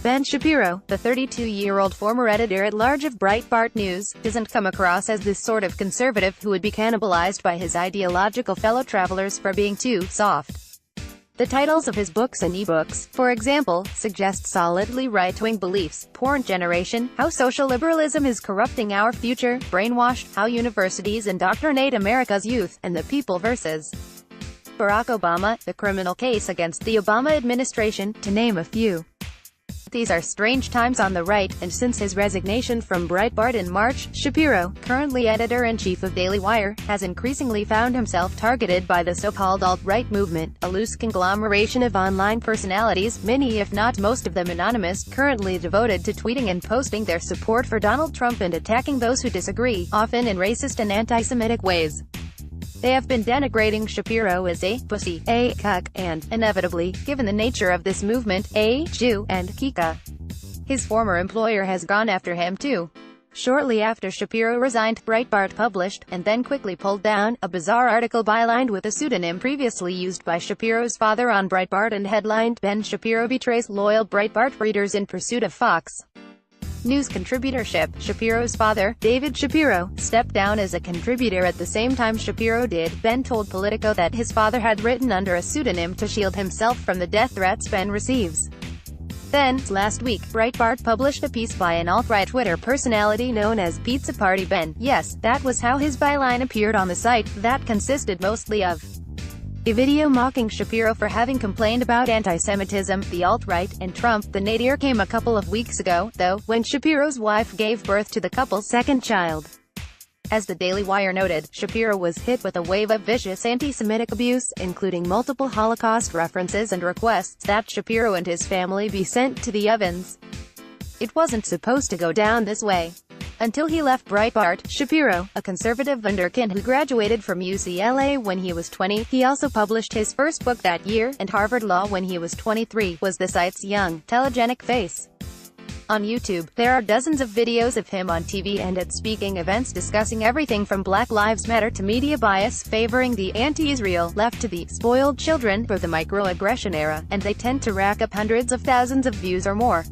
Ben Shapiro, the 32-year-old former editor-at-large of Breitbart News, doesn't come across as this sort of conservative who would be cannibalized by his ideological fellow travelers for being too soft. The titles of his books and ebooks, for example, suggest solidly right-wing beliefs: Porn Generation, How Social Liberalism is Corrupting Our Future, Brainwashed, How Universities Indoctrinate America's Youth, and The People vs. Barack Obama, The Criminal Case Against the Obama Administration, to name a few. These are strange times on the right, and since his resignation from Breitbart in March, Shapiro, currently editor-in-chief of Daily Wire, has increasingly found himself targeted by the so-called alt-right movement, a loose conglomeration of online personalities, many if not most of them anonymous, currently devoted to tweeting and posting their support for Donald Trump and attacking those who disagree, often in racist and anti-Semitic ways. They have been denigrating Shapiro as a pussy, a cuck, and, inevitably, given the nature of this movement, a Jew, and Kika. His former employer has gone after him too. Shortly after Shapiro resigned, Breitbart published, and then quickly pulled down, a bizarre article bylined with a pseudonym previously used by Shapiro's father on Breitbart and headlined, "Ben Shapiro Betrays Loyal Breitbart Readers in Pursuit of Fox News Contributorship." Shapiro's father, David Shapiro, stepped down as a contributor at the same time Shapiro did. Ben told Politico that his father had written under a pseudonym to shield himself from the death threats Ben receives. Then, last week, Breitbart published a piece by an alt-right Twitter personality known as Pizza Party Ben. Yes, that was how his byline appeared on the site, that consisted mostly of a video mocking Shapiro for having complained about anti-Semitism, the alt-right, and Trump. The nadir came a couple of weeks ago, though, when Shapiro's wife gave birth to the couple's second child. As the Daily Wire noted, Shapiro was hit with a wave of vicious anti-Semitic abuse, including multiple Holocaust references and requests that Shapiro and his family be sent to the ovens. It wasn't supposed to go down this way. Until he left Breitbart, Shapiro, a conservative wunderkind who graduated from UCLA when he was 20, he also published his first book that year, and Harvard Law when he was 23, was the site's young, telegenic face. On YouTube, there are dozens of videos of him on TV and at speaking events discussing everything from Black Lives Matter to media bias favoring the anti-Israel left to the spoiled children for the microaggression era, and they tend to rack up hundreds of thousands of views or more.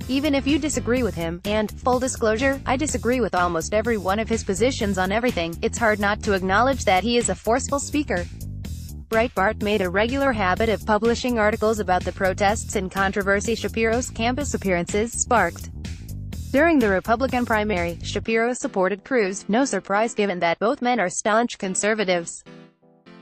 Even if you disagree with him, and, full disclosure, I disagree with almost every one of his positions on everything, it's hard not to acknowledge that he is a forceful speaker. Breitbart made a regular habit of publishing articles about the protests and controversy Shapiro's campus appearances sparked. During the Republican primary, Shapiro supported Cruz, no surprise given that both men are staunch conservatives.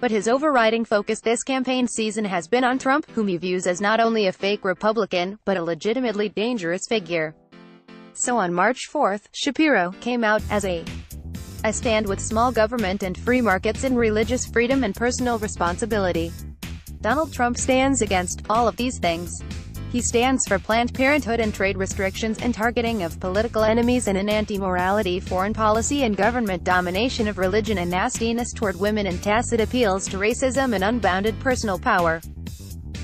But his overriding focus this campaign season has been on Trump, whom he views as not only a fake Republican, but a legitimately dangerous figure. So on March 4th, Shapiro came out as I stand with small government and free markets in religious freedom and personal responsibility. Donald Trump stands against all of these things. He stands for Planned Parenthood and trade restrictions and targeting of political enemies and an anti-morality foreign policy and government domination of religion and nastiness toward women and tacit appeals to racism and unbounded personal power.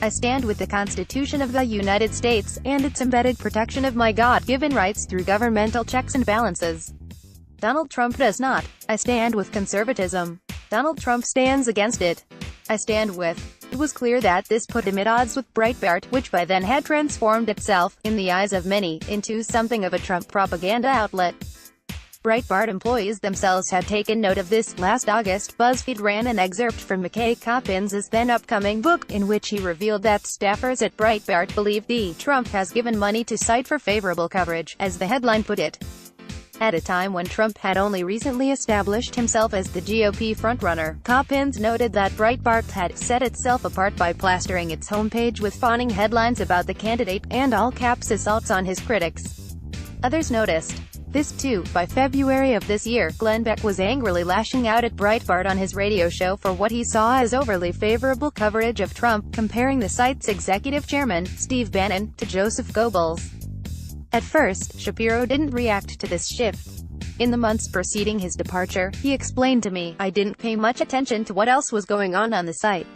I stand with the Constitution of the United States, and its embedded protection of my God-given rights through governmental checks and balances. Donald Trump does not. I stand with conservatism. Donald Trump stands against it. I stand with. It was clear that this put him at odds with Breitbart, which by then had transformed itself, in the eyes of many, into something of a Trump propaganda outlet. Breitbart employees themselves had taken note of this. Last August, BuzzFeed ran an excerpt from McKay Coppins' then upcoming book, in which he revealed that staffers at Breitbart believe the Trump has given money to cite for favorable coverage, as the headline put it. At a time when Trump had only recently established himself as the GOP frontrunner, Coppins noted that Breitbart had set itself apart by plastering its homepage with fawning headlines about the candidate, and all-caps assaults on his critics. Others noticed this too. By February of this year, Glenn Beck was angrily lashing out at Breitbart on his radio show for what he saw as overly favorable coverage of Trump, comparing the site's executive chairman, Steve Bannon, to Joseph Goebbels. At first, Shapiro didn't react to this shift. In the months preceding his departure, he explained to me, I didn't pay much attention to what else was going on the site.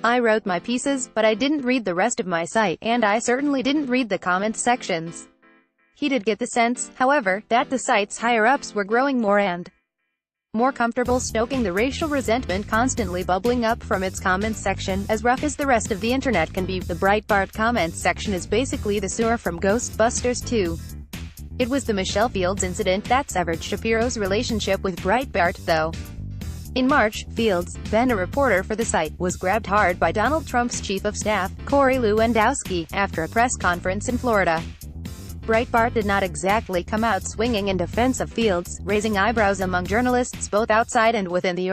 I wrote my pieces, but I didn't read the rest of my site, and I certainly didn't read the comments sections. He did get the sense, however, that the site's higher-ups were growing more and more comfortable stoking the racial resentment constantly bubbling up from its comments section. As rough as the rest of the internet can be, the Breitbart comments section is basically the sewer from Ghostbusters 2. It was the Michelle Fields incident that severed Shapiro's relationship with Breitbart, though. In March, Fields, then a reporter for the site, was grabbed hard by Donald Trump's chief of staff, Corey Lewandowski, after a press conference in Florida. Breitbart did not exactly come out swinging in defense of Fields, raising eyebrows among journalists both outside and within the organization.